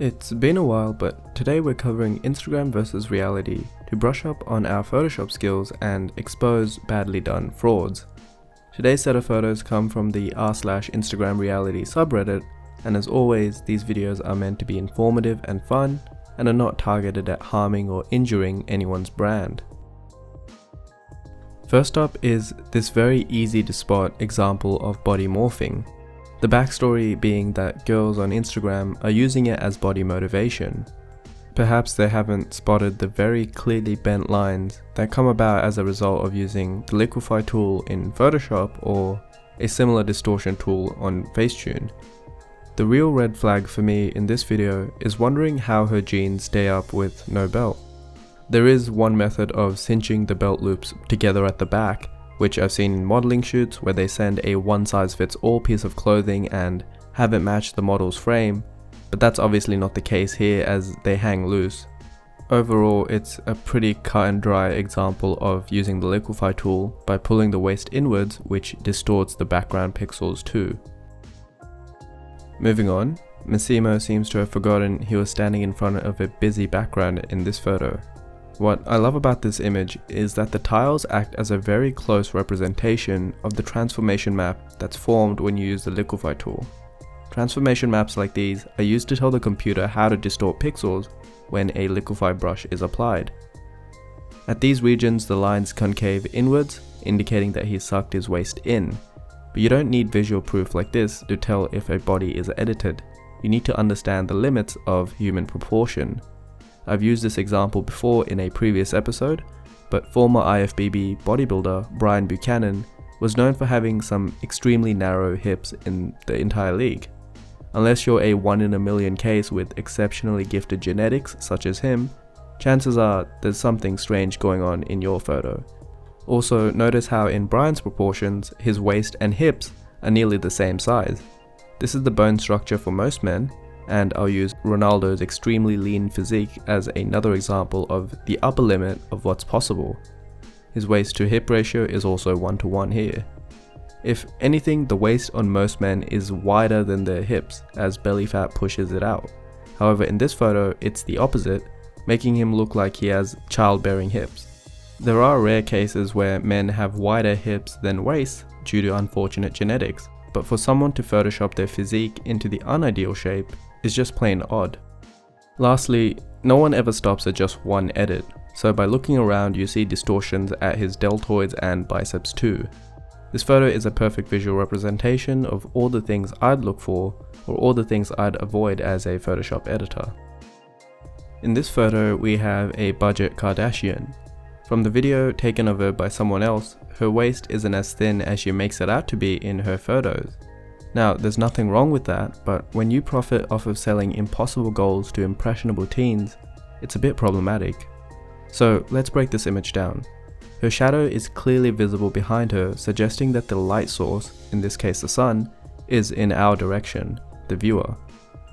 It's been a while, but today we're covering Instagram versus reality to brush up on our Photoshop skills and expose badly done frauds. Today's set of photos come from the r/Instagram reality subreddit, and as always, these videos are meant to be informative and fun, and are not targeted at harming or injuring anyone's brand. First up is this very easy to spot example of body morphing. The backstory being that girls on Instagram are using it as body motivation. Perhaps they haven't spotted the very clearly bent lines that come about as a result of using the liquify tool in Photoshop or a similar distortion tool on Facetune. The real red flag for me in this video is wondering how her jeans stay up with no belt. There is one method of cinching the belt loops together at the back, which I've seen in modeling shoots where they send a one-size-fits-all piece of clothing and have it match the model's frame, but that's obviously not the case here as they hang loose. Overall, it's a pretty cut and dry example of using the liquify tool by pulling the waist inwards, which distorts the background pixels too. Moving on, Massimo seems to have forgotten he was standing in front of a busy background in this photo. What I love about this image is that the tiles act as a very close representation of the transformation map that's formed when you use the liquify tool. Transformation maps like these are used to tell the computer how to distort pixels when a liquify brush is applied. At these regions, the lines concave inwards, indicating that he sucked his waist in. But you don't need visual proof like this to tell if a body is edited. You need to understand the limits of human proportion. I've used this example before in a previous episode, but former IFBB bodybuilder Brian Buchanan was known for having some extremely narrow hips in the entire league. Unless you're a 1 in a million case with exceptionally gifted genetics such as him, chances are there's something strange going on in your photo. Also, notice how in Brian's proportions, his waist and hips are nearly the same size. This is the bone structure for most men, and I'll use Ronaldo's extremely lean physique as another example of the upper limit of what's possible. His waist to hip ratio is also 1:1 here. If anything, the waist on most men is wider than their hips as belly fat pushes it out. However, in this photo, it's the opposite, making him look like he has childbearing hips. There are rare cases where men have wider hips than waists due to unfortunate genetics, but for someone to Photoshop their physique into the unideal shape is just plain odd. Lastly, no one ever stops at just one edit, so by looking around you see distortions at his deltoids and biceps too. This photo is a perfect visual representation of all the things I'd look for or all the things I'd avoid as a Photoshop editor. In this photo we have a budget Kardashian. From the video taken of her by someone else, her waist isn't as thin as she makes it out to be in her photos. Now, there's nothing wrong with that, but when you profit off of selling impossible goals to impressionable teens, it's a bit problematic. So let's break this image down. Her shadow is clearly visible behind her, suggesting that the light source, in this case the sun, is in our direction, the viewer.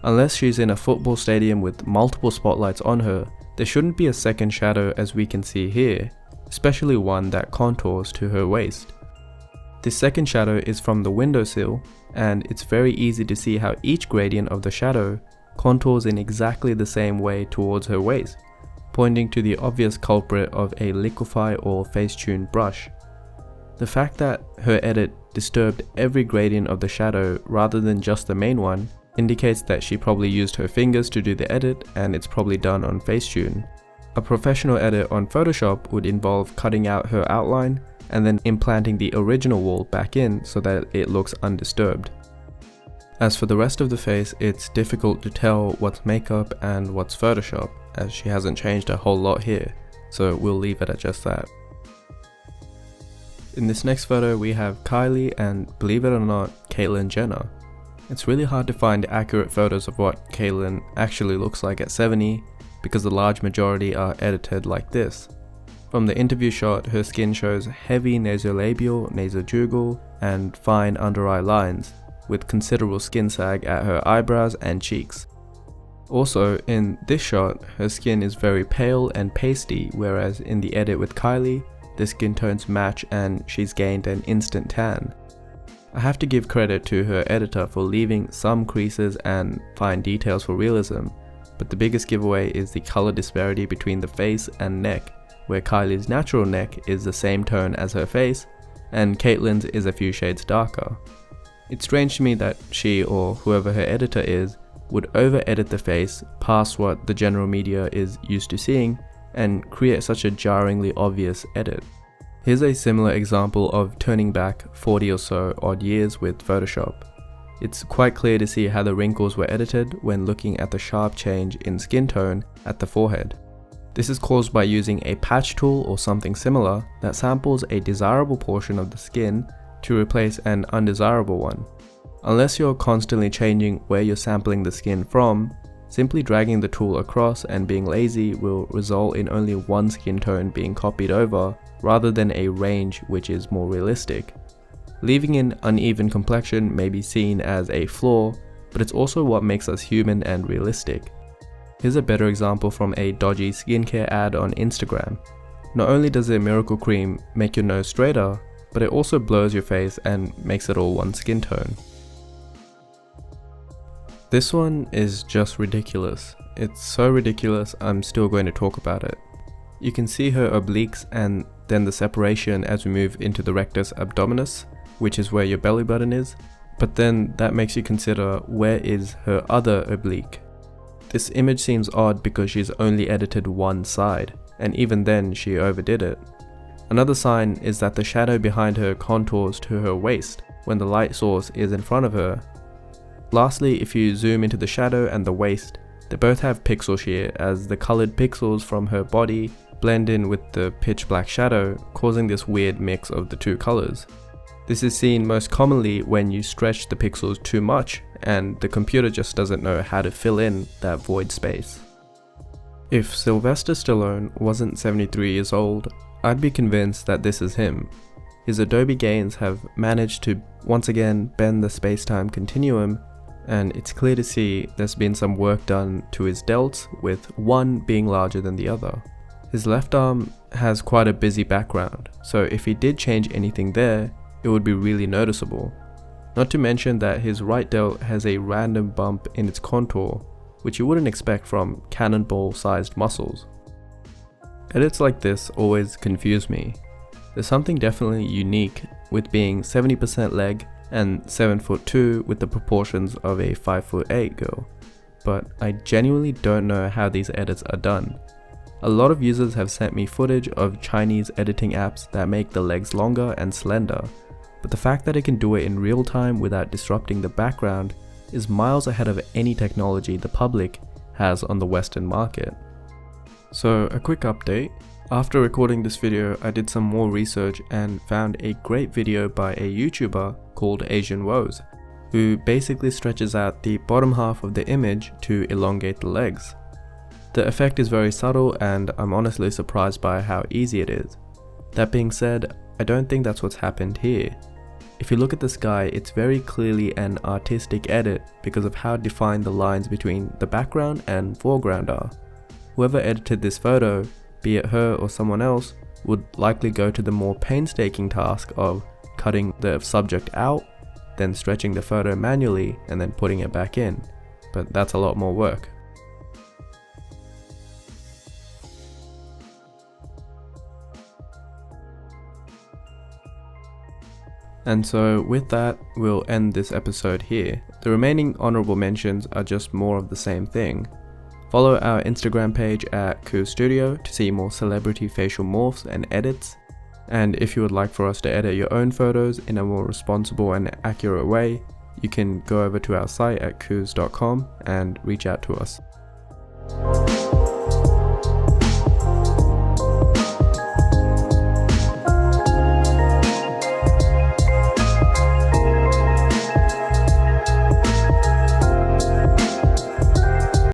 Unless she's in a football stadium with multiple spotlights on her, there shouldn't be a second shadow as we can see here, especially one that contours to her waist. This second shadow is from the windowsill, and it's very easy to see how each gradient of the shadow contours in exactly the same way towards her waist, pointing to the obvious culprit of a liquify or Facetune brush. The fact that her edit disturbed every gradient of the shadow rather than just the main one indicates that she probably used her fingers to do the edit, and it's probably done on Facetune. A professional edit on Photoshop would involve cutting out her outline and then implanting the original wall back in so that it looks undisturbed. As for the rest of the face, it's difficult to tell what's makeup and what's Photoshop, as she hasn't changed a whole lot here, so we'll leave it at just that. In this next photo we have Kylie and, believe it or not, Caitlyn Jenner. It's really hard to find accurate photos of what Caitlyn actually looks like at 70 because the large majority are edited like this. From the interview shot, her skin shows heavy nasolabial, nasojugal, and fine under-eye lines, with considerable skin sag at her eyebrows and cheeks. Also, in this shot, her skin is very pale and pasty, whereas in the edit with Kylie, the skin tones match and she's gained an instant tan. I have to give credit to her editor for leaving some creases and fine details for realism, but the biggest giveaway is the color disparity between the face and neck, where Kylie's natural neck is the same tone as her face, and Caitlyn's is a few shades darker. It's strange to me that she, or whoever her editor is, would over-edit the face past what the general media is used to seeing and create such a jarringly obvious edit. Here's a similar example of turning back 40 or so odd years with Photoshop. It's quite clear to see how the wrinkles were edited when looking at the sharp change in skin tone at the forehead. This is caused by using a patch tool or something similar that samples a desirable portion of the skin to replace an undesirable one. Unless you're constantly changing where you're sampling the skin from, simply dragging the tool across and being lazy will result in only one skin tone being copied over rather than a range which is more realistic. Leaving an uneven complexion may be seen as a flaw, but it's also what makes us human and realistic. Here's a better example from a dodgy skincare ad on Instagram. Not only does the miracle cream make your nose straighter, but it also blurs your face and makes it all one skin tone. This one is just ridiculous. It's so ridiculous I'm still going to talk about it. You can see her obliques and then the separation as we move into the rectus abdominis, which is where your belly button is, but then that makes you consider where is her other oblique. This image seems odd because she's only edited one side, and even then she overdid it. Another sign is that the shadow behind her contours to her waist when the light source is in front of her. Lastly, if you zoom into the shadow and the waist, they both have pixel shear as the colored pixels from her body blend in with the pitch black shadow, causing this weird mix of the two colors. This is seen most commonly when you stretch the pixels too much and the computer just doesn't know how to fill in that void space. If Sylvester Stallone wasn't 73 years old, I'd be convinced that this is him. His Adobe gains have managed to once again bend the space-time continuum, and it's clear to see there's been some work done to his delts, with one being larger than the other. His left arm has quite a busy background, so if he did change anything there, it would be really noticeable. Not to mention that his right delt has a random bump in its contour, which you wouldn't expect from cannonball-sized muscles. Edits like this always confuse me. There's something definitely unique with being 70% leg and 7'2" with the proportions of a 5'8" girl, but I genuinely don't know how these edits are done. A lot of users have sent me footage of Chinese editing apps that make the legs longer and slender, but the fact that it can do it in real time without disrupting the background is miles ahead of any technology the public has on the Western market. So a quick update. After recording this video, I did some more research and found a great video by a YouTuber called Asian Woes, who basically stretches out the bottom half of the image to elongate the legs. The effect is very subtle and I'm honestly surprised by how easy it is. That being said, I don't think that's what's happened here. If you look at the sky, it's very clearly an artistic edit because of how defined the lines between the background and foreground are. Whoever edited this photo, be it her or someone else, would likely go to the more painstaking task of cutting the subject out, then stretching the photo manually and then putting it back in, but that's a lot more work. And so with that, we'll end this episode here. The remaining honorable mentions are just more of the same thing. Follow our Instagram page at Koo Studio to see more celebrity facial morphs and edits. And if you would like for us to edit your own photos in a more responsible and accurate way, you can go over to our site at koos.com and reach out to us.